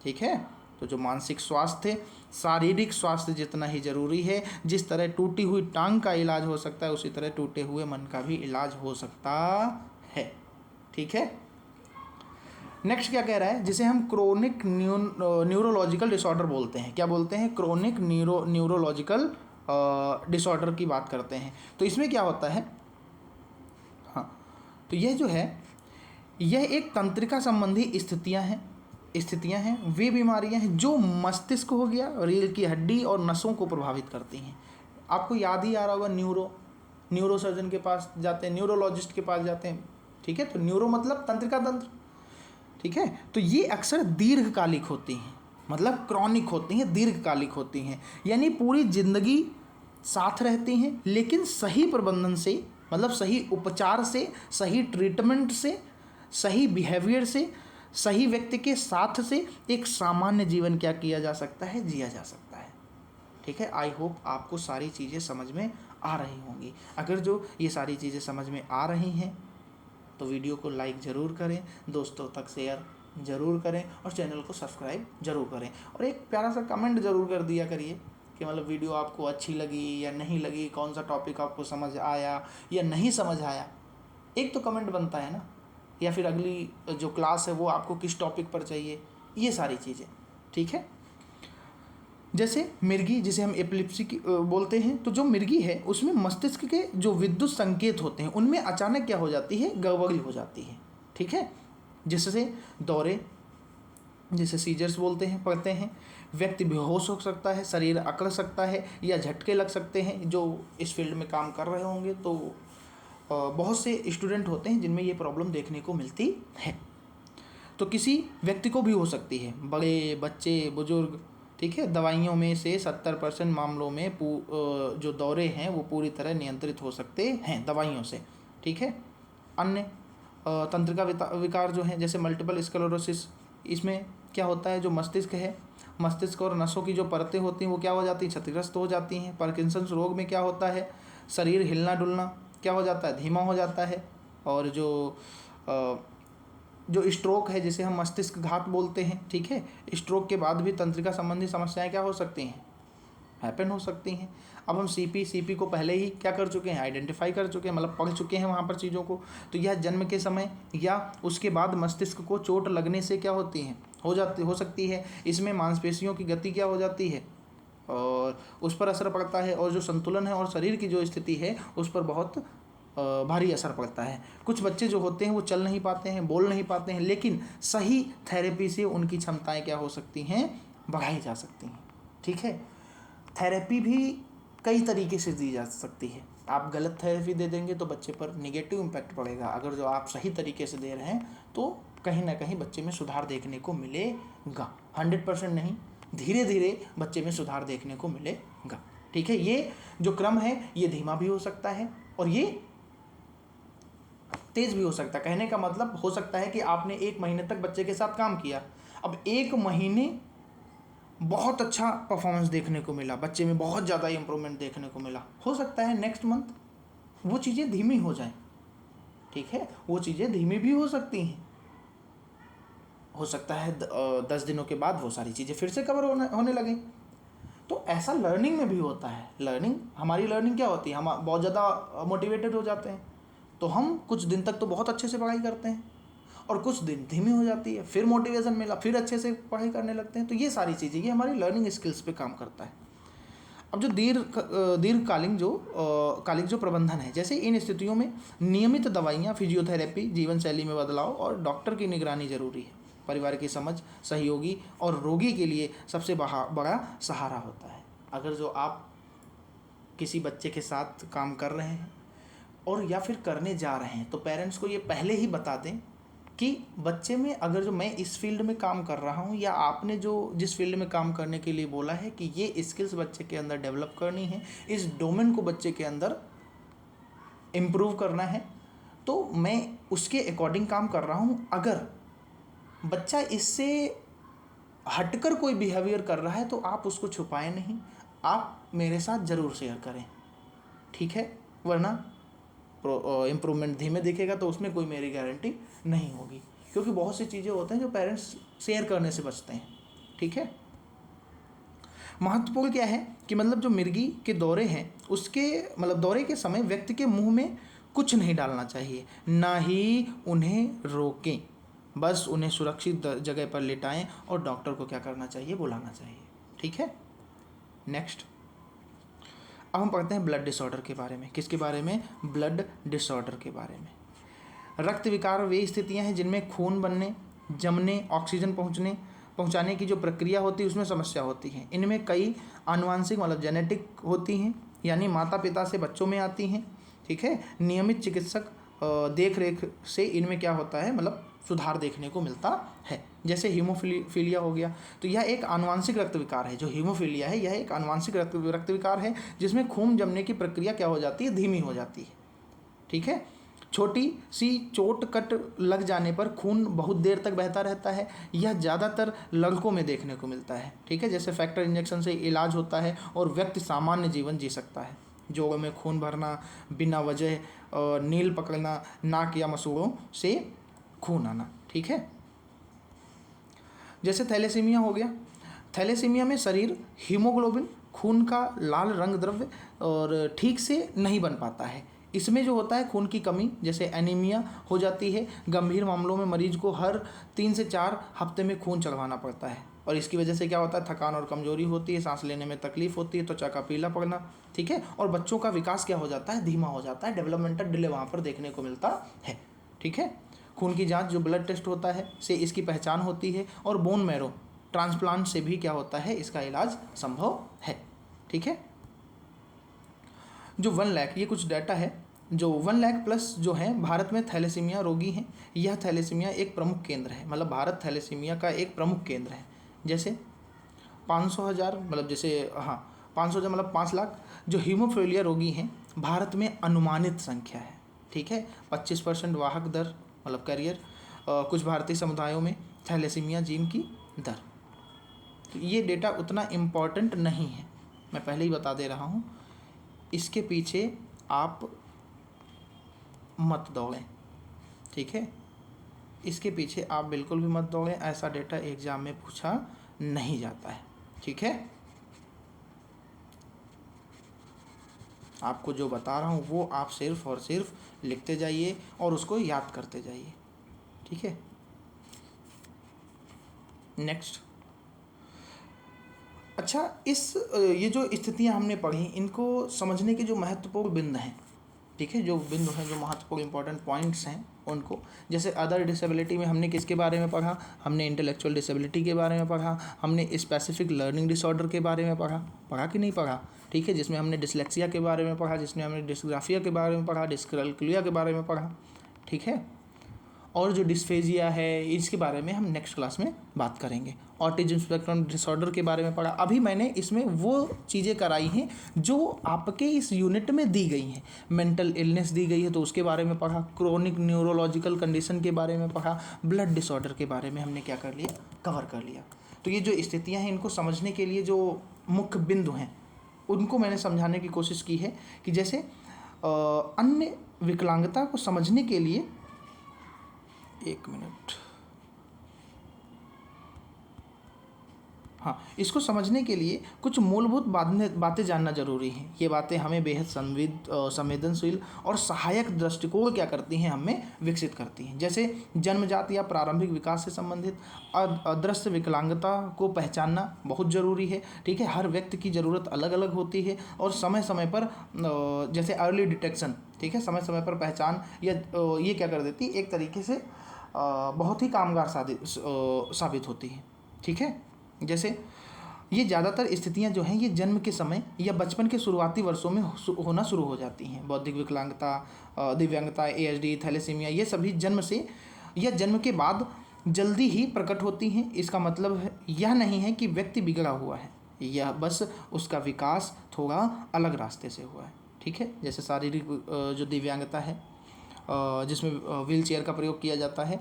ठीक है, तो जो मानसिक स्वास्थ्य, शारीरिक स्वास्थ्य जितना ही जरूरी है, जिस तरह टूटी हुई टांग का इलाज हो सकता है, उसी तरह टूटे हुए मन का भी इलाज हो सकता है। ठीक है, नेक्स्ट क्या कह रहा है, जिसे हम क्रोनिक न्यूरोलॉजिकल डिसऑर्डर बोलते हैं। क्या बोलते हैं, क्रोनिक न्यूरोलॉजिकल डिसऑर्डर की बात करते हैं। तो इसमें क्या होता है, हाँ, तो यह जो है, यह एक तंत्रिका संबंधी स्थितियां हैं, वे बीमारियां हैं जो मस्तिष्क हो गया, रीढ़ की हड्डी और नसों को प्रभावित करती हैं। आपको याद ही आ रहा होगा, न्यूरो सर्जन के पास जाते हैं, न्यूरोलॉजिस्ट के पास जाते हैं। ठीक है, तो न्यूरो मतलब तंत्रिका तंत्र। ठीक है। तो ये अक्सर दीर्घकालिक होती हैं, मतलब क्रॉनिक होती हैं, दीर्घकालिक होती हैं, यानी पूरी ज़िंदगी साथ रहती हैं, लेकिन सही प्रबंधन से, मतलब सही उपचार से, सही ट्रीटमेंट से, सही बिहेवियर से, सही व्यक्ति के साथ से एक सामान्य जीवन क्या किया जा सकता है, जिया जा सकता है। ठीक है। आई होप आपको सारी चीज़ें समझ में आ रही होंगी। अगर जो ये सारी चीज़ें समझ में आ रही हैं तो वीडियो को लाइक ज़रूर करें, दोस्तों तक शेयर ज़रूर करें और चैनल को सब्सक्राइब ज़रूर करें, और एक प्यारा सा कमेंट ज़रूर कर दिया करिए कि मतलब वीडियो आपको अच्छी लगी या नहीं लगी, कौन सा टॉपिक आपको समझ आया या नहीं समझ आया। एक तो कमेंट बनता है ना, या फिर अगली जो क्लास है वो आपको किस टॉपिक पर चाहिए, ये सारी चीज़ें। ठीक है। जैसे मिर्गी, जिसे हम एपिलेप्सी की बोलते हैं, तो जो मिर्गी है उसमें मस्तिष्क के जो विद्युत संकेत होते हैं उनमें अचानक क्या हो जाती है, गड़बड़ी हो जाती है। ठीक है। जिससे दौरे, जिसे सीजर्स बोलते हैं, पड़ते हैं, व्यक्ति बेहोश हो सकता है, शरीर अकड़ सकता है या झटके लग सकते हैं। जो इस फील्ड में काम कर रहे होंगे तो बहुत से स्टूडेंट होते हैं जिनमें ये प्रॉब्लम देखने को मिलती है। तो किसी व्यक्ति को भी हो सकती है, बड़े, बच्चे, बुजुर्ग। ठीक है। दवाइयों में से 70% मामलों में जो दौरे हैं वो पूरी तरह नियंत्रित हो सकते हैं दवाइयों से। ठीक है। अन्य तंत्रिका विकार जो हैं, जैसे मल्टीपल स्क्लेरोसिस, इसमें क्या होता है, जो मस्तिष्क है, मस्तिष्क और नसों की जो परतें होती हैं वो क्या हो जाती हैं, क्षतिग्रस्त हो जाती हैं। पार्किंसंस रोग में क्या होता है, शरीर हिलना डुलना क्या हो जाता है, धीमा हो जाता है। और जो स्ट्रोक है, जिसे हम मस्तिष्क घात बोलते हैं, ठीक है, स्ट्रोक के बाद भी तंत्रिका संबंधी समस्याएं क्या हो सकती हैं, हैपन हो सकती हैं। अब हम सीपी को पहले ही क्या कर चुके हैं, आइडेंटिफाई कर चुके हैं, मतलब पढ़ चुके हैं वहाँ पर चीज़ों को। तो यह जन्म के समय या उसके बाद मस्तिष्क को चोट लगने से क्या होती हैं, हो सकती है। इसमें मांसपेशियों की गति क्या हो जाती है और उस पर असर पड़ता है, और जो संतुलन है और शरीर की जो स्थिति है उस पर बहुत भारी असर पड़ता है। कुछ बच्चे जो होते हैं वो चल नहीं पाते हैं, बोल नहीं पाते हैं, लेकिन सही थेरेपी से उनकी क्षमताएं क्या हो सकती हैं, बढ़ाई जा सकती हैं। ठीक है। थेरेपी भी कई तरीके से दी जा सकती है। आप गलत थेरेपी दे देंगे तो बच्चे पर निगेटिव इम्पैक्ट पड़ेगा। अगर जो आप सही तरीके से दे रहे हैं तो कहीं ना कहीं बच्चे में सुधार देखने को मिलेगा। 100% नहीं, धीरे धीरे बच्चे में सुधार देखने को मिलेगा। ठीक है। ये जो क्रम है ये धीमा भी हो सकता है और ये तेज भी हो सकता है। कहने का मतलब हो सकता है कि आपने 1 महीने तक बच्चे के साथ काम किया, अब 1 महीने बहुत अच्छा परफॉर्मेंस देखने को मिला, बच्चे में बहुत ज़्यादा इंप्रूवमेंट देखने को मिला। हो सकता है नेक्स्ट मंथ वो चीज़ें धीमी हो जाएं। ठीक है। वो चीज़ें धीमी भी हो सकती हैं। हो सकता है 10 दिनों के बाद वो सारी चीज़ें फिर से कवर होने लगें। तो ऐसा लर्निंग में भी होता है। हमारी लर्निंग क्या होती है, हम बहुत ज़्यादा मोटिवेटेड हो जाते हैं तो हम कुछ दिन तक तो बहुत अच्छे से पढ़ाई करते हैं और कुछ दिन धीमी हो जाती है, फिर मोटिवेशन मिला, फिर अच्छे से पढ़ाई करने लगते हैं। तो ये सारी चीज़ें, ये हमारी लर्निंग स्किल्स पे काम करता है। अब जो दीर्घकालीन जो प्रबंधन है, जैसे इन स्थितियों में नियमित दवाइयाँ, फिजियोथेरेपी, जीवन शैली में बदलाव और डॉक्टर की निगरानी जरूरी है। परिवार की समझ, सहयोगी और रोगी के लिए सबसे बड़ा सहारा होता है। अगर जो आप किसी बच्चे के साथ काम कर रहे हैं और या फिर करने जा रहे हैं तो पेरेंट्स को ये पहले ही बता दें कि बच्चे में, अगर जो मैं इस फील्ड में काम कर रहा हूँ या आपने जो जिस फील्ड में काम करने के लिए बोला है कि ये स्किल्स बच्चे के अंदर डेवलप करनी है, इस डोमेन को बच्चे के अंदर इम्प्रूव करना है, तो मैं उसके अकॉर्डिंग काम कर रहा हूँ। अगर बच्चा इससे हटकर कोई बिहेवियर कर रहा है तो आप उसको छुपाएं नहीं, आप मेरे साथ ज़रूर शेयर करें। ठीक है। वरना इम्प्रूवमेंट धीमे दिखेगा तो उसमें कोई मेरी गारंटी नहीं होगी, क्योंकि बहुत सी चीज़ें होते हैं जो पेरेंट्स शेयर करने से बचते हैं। ठीक है। महत्वपूर्ण क्या है कि मतलब जो मिर्गी के दौरे हैं उसके मतलब दौरे के समय व्यक्ति के मुंह में कुछ नहीं डालना चाहिए, ना ही उन्हें रोकें, बस उन्हें सुरक्षित जगह पर लिटाएं और डॉक्टर को क्या करना चाहिए, बुलाना चाहिए। ठीक है। नेक्स्ट अब हम पढ़ते हैं ब्लड डिसऑर्डर के बारे में। किसके बारे में, ब्लड डिसऑर्डर के बारे में। रक्त विकार वे स्थितियां हैं जिनमें खून बनने, जमने, ऑक्सीजन पहुंचाने की जो प्रक्रिया होती है उसमें समस्या होती है। इनमें कई आनुवांशिक मतलब जेनेटिक होती हैं, यानी माता पिता से बच्चों में आती हैं। ठीक है। नियमित चिकित्सक देख रेख से इनमें क्या होता है, मतलब सुधार देखने को मिलता है। जैसे हीमोफीलिया हो गया, तो यह एक आनुवांशिक रक्त विकार है। जो हीमोफीलिया है यह एक आनुवांशिक रक्त विकार है जिसमें खून जमने की प्रक्रिया क्या हो जाती है, धीमी हो जाती है। ठीक है, छोटी सी चोट कट लग जाने पर खून बहुत देर तक बहता रहता है। यह ज़्यादातर लड़कों में देखने को मिलता है। ठीक है, जैसे फैक्टर इंजेक्शन से इलाज होता है और व्यक्ति सामान्य जीवन जी सकता है। जोड़ों में खून भरना, बिना वजह नील पकड़ना, नाक या मसूड़ों से खून आना। ठीक है, जैसे थैलेसीमिया हो गया। थैलेसीमिया में शरीर हीमोग्लोबिन, खून का लाल रंग द्रव्य और ठीक से नहीं बन पाता है। इसमें जो होता है खून की कमी, जैसे एनीमिया हो जाती है। गंभीर मामलों में मरीज को हर 3 से 4 हफ्ते में खून चढ़वाना पड़ता है और इसकी वजह से क्या होता है, थकान और कमजोरी होती है, सांस लेने में तकलीफ होती है, त्वचा का पीला पड़ना। ठीक है, और बच्चों का विकास क्या हो जाता है, धीमा हो जाता है, डेवलपमेंटल डिले वहाँ पर देखने को मिलता है। ठीक है, खून की जांच जो ब्लड टेस्ट होता है से इसकी पहचान होती है और बोन मैरो ट्रांसप्लांट से भी क्या होता है, इसका इलाज संभव है। ठीक है, जो 1 लाख, ये कुछ डाटा है, जो 1 लाख प्लस जो है भारत में थैलेसीमिया रोगी हैं। यह थैलेसीमिया एक प्रमुख केंद्र है, मतलब भारत थैलेसीमिया का एक प्रमुख केंद्र है। जैसे 500,000 मतलब जैसे 500,000 मतलब 5 लाख जो हीमोफीलिया रोगी हैं भारत में अनुमानित संख्या है। ठीक है, 25% वाहक दर मतलब कैरियर, कुछ भारतीय समुदायों में थैलेसीमिया जीन की दर। तो ये डेटा उतना इम्पॉर्टेंट नहीं है, मैं पहले ही बता दे रहा हूँ। इसके पीछे आप मत दौड़ें। ठीक है, इसके पीछे आप बिल्कुल भी मत दौड़ें, ऐसा डेटा एग्जाम में पूछा नहीं जाता है। ठीक है, आपको जो बता रहा हूँ वो आप सिर्फ और सिर्फ लिखते जाइए और उसको याद करते जाइए। ठीक है, नेक्स्ट। अच्छा, ये जो स्थितियाँ हमने पढ़ी इनको समझने के जो महत्वपूर्ण बिंदु हैं, ठीक है, जो बिंदु हैं, जो महत्वपूर्ण इंपॉर्टेंट पॉइंट्स हैं उनको, जैसे अदर डिसेबिलिटी में हमने किसके बारे में पढ़ा, हमने इंटेलेक्चुअल डिसेबिलिटी के बारे में पढ़ा, हमने स्पेसिफिक लर्निंग डिसऑर्डर के बारे में पढ़ा कि नहीं पढ़ा। ठीक है, जिसमें हमने डिसलेक्सिया के बारे में पढ़ा, जिसमें हमने डिस्ग्राफिया के बारे में पढ़ा, डिस्कैल्कुलिया के बारे में पढ़ा। ठीक है, और जो डिस्फेजिया है इसके बारे में हम नेक्स्ट क्लास में बात करेंगे। ऑटिज्म स्पेक्ट्रम डिसऑर्डर के बारे में पढ़ा। अभी मैंने इसमें वो चीज़ें कराई हैं जो आपके इस यूनिट में दी गई हैं। मेंटल इलनेस दी गई है तो उसके बारे में पढ़ा, क्रोनिक न्यूरोलॉजिकल कंडीशन के बारे में पढ़ा, ब्लड डिसऑर्डर के बारे में हमने क्या कर लिया, कवर कर लिया। तो ये जो स्थितियाँ हैं इनको समझने के लिए जो मुख्य बिंदु हैं उनको मैंने समझाने की कोशिश की है कि जैसे अन्य विकलांगता को समझने के लिए, एक मिनट, हाँ, इसको समझने के लिए कुछ मूलभूत बातें जानना जरूरी हैं। ये बातें हमें बेहद संवेदनशील और सहायक दृष्टिकोण क्या करती हैं, हमें विकसित करती हैं। जैसे जन्मजात या प्रारंभिक विकास से संबंधित अदृश्य विकलांगता को पहचानना बहुत ज़रूरी है। ठीक है, हर व्यक्ति की ज़रूरत अलग अलग होती है और समय समय पर जैसे अर्ली डिटेक्शन, ठीक है, समय समय पर पहचान या ये क्या कर देती है, एक तरीके से बहुत ही कामगार साबित होती है। ठीक है, जैसे ये ज़्यादातर स्थितियां जो हैं ये जन्म के समय या बचपन के शुरुआती वर्षों में होना शुरू हो जाती हैं। बौद्धिक विकलांगता, दिव्यांगता, ASD, थैलेसीमिया, ये सभी जन्म से या जन्म के बाद जल्दी ही प्रकट होती हैं। इसका मतलब यह नहीं है कि व्यक्ति बिगड़ा हुआ है, यह बस उसका विकास थोड़ा अलग रास्ते से हुआ है। ठीक है, जैसे शारीरिक जो दिव्यांगता है जिसमें व्हील चेयर का प्रयोग किया जाता है,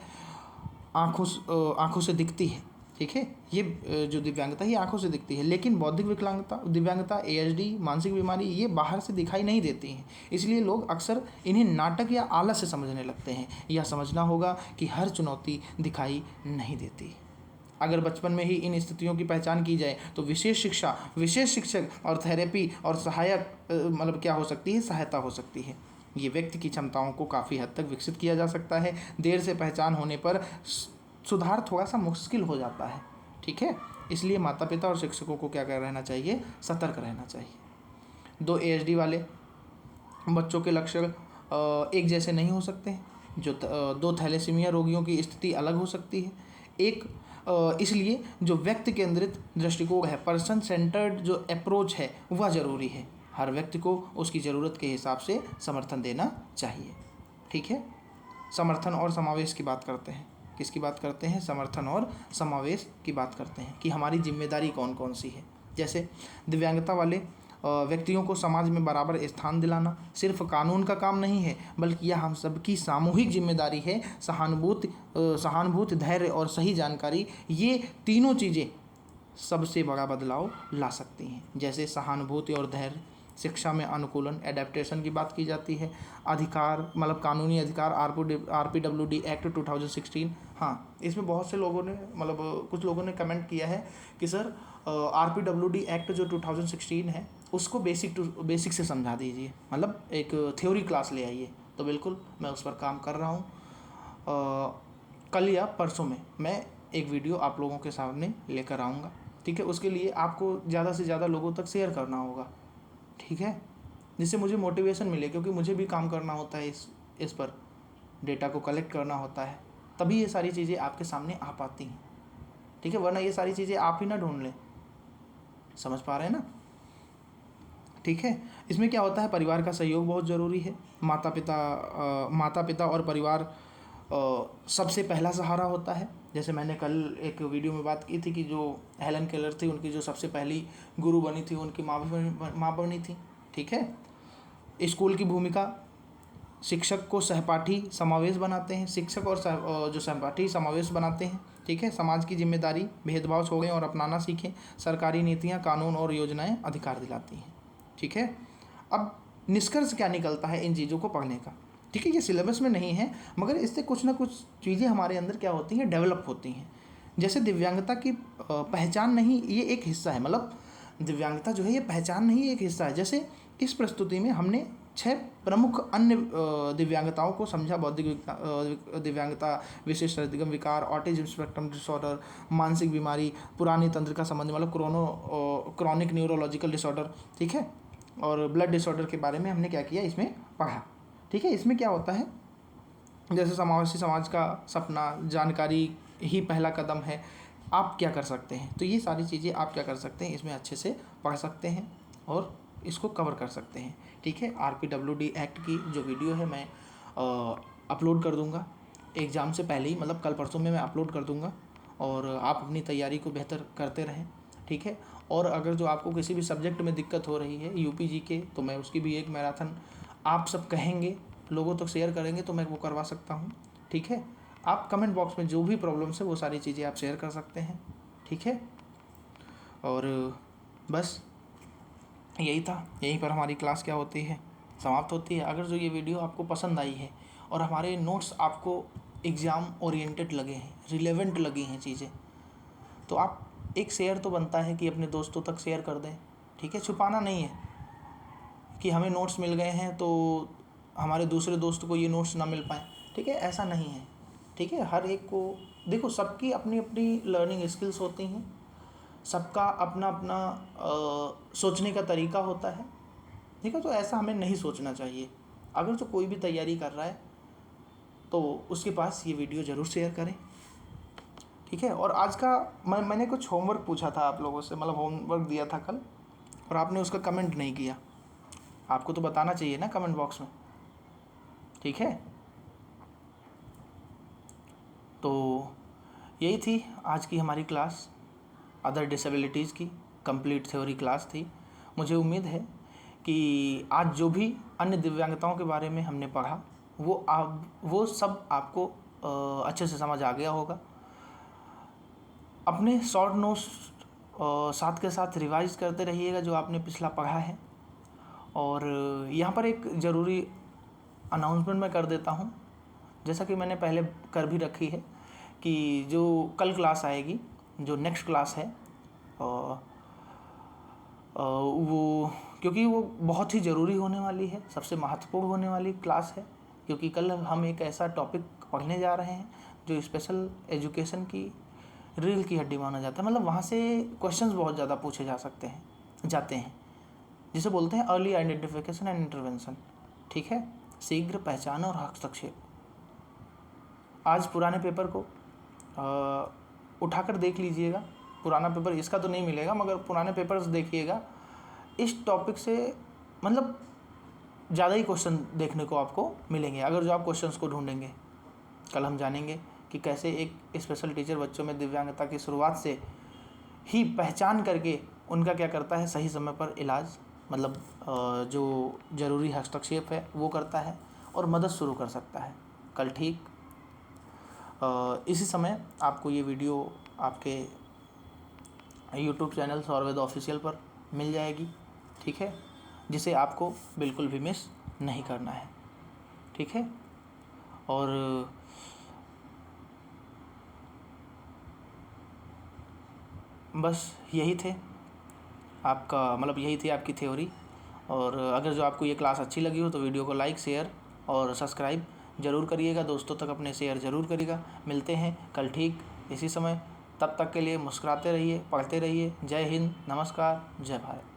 आँखों से दिखती है। ठीक है, ये जो दिव्यांगता है ये आँखों से दिखती है, लेकिन बौद्धिक दिव्यांगता, ASD, मानसिक बीमारी, ये बाहर से दिखाई नहीं देती हैं। इसलिए लोग अक्सर इन्हें नाटक या आलस से समझने लगते हैं। यह समझना होगा कि हर चुनौती दिखाई नहीं देती। अगर बचपन में ही इन स्थितियों की पहचान की जाए तो विशेष शिक्षा, विशेष शिक्षक और थेरेपी और सहायक मतलब क्या हो सकती है, सहायता हो सकती है। ये व्यक्ति की क्षमताओं को काफ़ी हद तक विकसित किया जा सकता है। देर से पहचान होने पर सुधार थोड़ा सा मुश्किल हो जाता है। ठीक है, इसलिए माता पिता और शिक्षकों को क्या कर रहना चाहिए, सतर्क रहना चाहिए। 2 ASD वाले बच्चों के लक्षण एक जैसे नहीं हो सकते। जो 2 थैलेसीमिया रोगियों की स्थिति अलग हो सकती है। इसलिए जो व्यक्ति केंद्रित दृष्टिकोण है, पर्सन सेंटर्ड जो अप्रोच है वह ज़रूरी है। हर व्यक्ति को उसकी ज़रूरत के हिसाब से समर्थन देना चाहिए। ठीक है, समर्थन और समावेश की बात करते हैं। किसकी बात करते हैं, समर्थन और समावेश की बात करते हैं कि हमारी जिम्मेदारी कौन कौन सी है। जैसे दिव्यांगता वाले व्यक्तियों को समाज में बराबर स्थान दिलाना सिर्फ कानून का काम नहीं है, बल्कि यह हम सबकी सामूहिक जिम्मेदारी है। सहानुभूति, धैर्य और सही जानकारी, ये तीनों चीज़ें सबसे बड़ा बदलाव ला सकती हैं। जैसे सहानुभूति और धैर्य, शिक्षा में अनुकूलन, एडेप्टेशन की बात की जाती है। अधिकार मतलब कानूनी अधिकार, RPWD एक्ट 2016। हाँ, इसमें बहुत से लोगों ने मतलब कुछ लोगों ने कमेंट किया है कि सर RPWD एक्ट जो 2016 है उसको बेसिक से समझा दीजिए, मतलब एक थ्योरी क्लास ले आइए। तो बिल्कुल मैं उस पर काम कर रहा हूँ। कल या परसों में मैं एक वीडियो आप लोगों के सामने लेकर आऊँगा। ठीक है, उसके लिए आपको ज़्यादा से ज़्यादा लोगों तक शेयर करना होगा। ठीक है, जिससे मुझे मोटिवेशन मिले, क्योंकि मुझे भी काम करना होता है इस पर, डेटा को कलेक्ट करना होता है, तभी ये सारी चीज़ें आपके सामने आ पाती हैं। ठीक है, वरना ये सारी चीज़ें आप ही ना ढूंढ लें। समझ पा रहे हैं ना? ठीक है, इसमें क्या होता है, परिवार का सहयोग बहुत ज़रूरी है। माता पिता और परिवार सबसे पहला सहारा होता है। जैसे मैंने कल एक वीडियो में बात की थी कि जो हेलन केलर थी, उनकी जो सबसे पहली गुरु बनी थी, उनकी माँ बनी थी। ठीक है, स्कूल की भूमिका, शिक्षक को सहपाठी समावेश बनाते हैं, शिक्षक और जो सहपाठी समावेश बनाते हैं। ठीक है, समाज की जिम्मेदारी, भेदभाव छोड़ें और अपनाना सीखें। सरकारी नीतियाँ, कानून और योजनाएं अधिकार दिलाती हैं। ठीक है, अब निष्कर्ष क्या निकलता है इन चीज़ों को पढ़ने का? ठीक है, ये सिलेबस में नहीं है, मगर इससे कुछ ना कुछ चीज़ें हमारे अंदर क्या होती हैं, डेवलप होती हैं। जैसे दिव्यांगता की पहचान नहीं, ये एक हिस्सा है, मतलब दिव्यांगता जो है ये पहचान नहीं, एक हिस्सा है। जैसे इस प्रस्तुति में हमने 6 प्रमुख अन्य दिव्यांगताओं को समझा। बौद्धिक दिव्यांगता, विशेष अधिगम विकार, ऑटिज्म स्पेक्ट्रम डिसऑर्डर, मानसिक बीमारी, पुरानी तंत्रिका संबंधी मतलब क्रॉनिक न्यूरोलॉजिकल डिसऑर्डर। ठीक है, और ब्लड डिसऑर्डर के बारे में हमने क्या किया, इसमें पढ़ा। ठीक है, इसमें क्या होता है, जैसे समावेशी समाज का सपना, जानकारी ही पहला कदम है, आप क्या कर सकते हैं। तो ये सारी चीज़ें आप क्या कर सकते हैं, इसमें अच्छे से पढ़ सकते हैं और इसको कवर कर सकते हैं। ठीक है, RPWD एक्ट की जो वीडियो है मैं अपलोड कर दूंगा एग्ज़ाम से पहले ही, मतलब कल परसों में मैं अपलोड कर दूंगा, और आप अपनी तैयारी को बेहतर करते रहें। ठीक है, और अगर जो आपको किसी भी सब्जेक्ट में दिक्कत हो रही है UPG के, तो मैं उसकी भी एक मैराथन आप सब कहेंगे, लोगों तक शेयर करेंगे तो मैं वो करवा सकता हूँ। ठीक है, आप कमेंट बॉक्स में जो भी प्रॉब्लम्स है वो सारी चीज़ें आप शेयर कर सकते हैं। ठीक है, और बस यही था, यहीं पर हमारी क्लास क्या होती है, समाप्त होती है। अगर जो ये वीडियो आपको पसंद आई है और हमारे नोट्स आपको एग्ज़ाम ओरिएंटेड लगे हैं, रिलेवेंट लगी हैं चीज़ें, तो आप एक शेयर तो बनता है कि अपने दोस्तों तक शेयर कर दें। ठीक है, छुपाना नहीं है कि हमें नोट्स मिल गए हैं तो हमारे दूसरे दोस्त को ये नोट्स ना मिल पाए। ठीक है, ऐसा नहीं है। ठीक है, हर एक को देखो, सबकी अपनी अपनी लर्निंग स्किल्स होती हैं, सबका अपना अपना सोचने का तरीका होता है। ठीक है, तो ऐसा हमें नहीं सोचना चाहिए। अगर जो कोई भी तैयारी कर रहा है तो उसके पास ये वीडियो ज़रूर शेयर करें। ठीक है, और आज का मैंने कुछ होमवर्क पूछा था आप लोगों से, मतलब होमवर्क दिया था कल, और आपने उसका कमेंट नहीं किया। आपको तो बताना चाहिए ना कमेंट बॉक्स में। ठीक है, तो यही थी आज की हमारी क्लास, अदर डिसेबिलिटीज़ की कंप्लीट थ्योरी क्लास थी। मुझे उम्मीद है कि आज जो भी अन्य दिव्यांगताओं के बारे में हमने पढ़ा वो सब आपको अच्छे से समझ आ गया होगा। अपने शॉर्ट नोट्स साथ के साथ रिवाइज करते रहिएगा जो आपने पिछला पढ़ा है। और यहाँ पर एक ज़रूरी अनाउंसमेंट मैं कर देता हूँ, जैसा कि मैंने पहले कर भी रखी है, कि जो कल क्लास आएगी, जो नेक्स्ट क्लास है, वो क्योंकि वो बहुत ही ज़रूरी होने वाली है, सबसे महत्वपूर्ण होने वाली क्लास है, क्योंकि कल हम एक ऐसा टॉपिक पढ़ने जा रहे हैं जो स्पेशल एजुकेशन की रीढ़ की हड्डी माना जाता है। मतलब वहाँ से क्वेश्चंस बहुत ज़्यादा पूछे जाते हैं, जिसे बोलते हैं अर्ली आइडेंटिफिकेशन एंड इंटरवेंशन। ठीक है, शीघ्र पहचान और हस्तक्षेप। आज पुराने पेपर को उठाकर देख लीजिएगा। पुराना पेपर इसका तो नहीं मिलेगा, मगर पुराने पेपर्स देखिएगा। इस टॉपिक से मतलब ज़्यादा ही क्वेश्चन देखने को आपको मिलेंगे, अगर जो आप क्वेश्चंस को ढूंढेंगे। कल हम जानेंगे कि कैसे एक स्पेशल टीचर बच्चों में दिव्यांगता की शुरुआत से ही पहचान करके उनका क्या करता है, सही समय पर इलाज, मतलब जो ज़रूरी हस्तक्षेप है वो करता है और मदद शुरू कर सकता है। कल ठीक इसी समय आपको ये वीडियो आपके यूट्यूब चैनल सौरवेद ऑफिशियल पर मिल जाएगी, ठीक है, जिसे आपको बिल्कुल भी मिस नहीं करना है, ठीक है। और बस यही थे आपका, मतलब यही थी आपकी थ्योरी। और अगर जो आपको ये क्लास अच्छी लगी हो तो वीडियो को लाइक, शेयर और सब्सक्राइब ज़रूर करिएगा, दोस्तों तक अपने शेयर ज़रूर करिएगा। मिलते हैं कल ठीक इसी समय, तब तक के लिए मुस्कुराते रहिए, पढ़ते रहिए। जय हिंद, नमस्कार, जय भारत।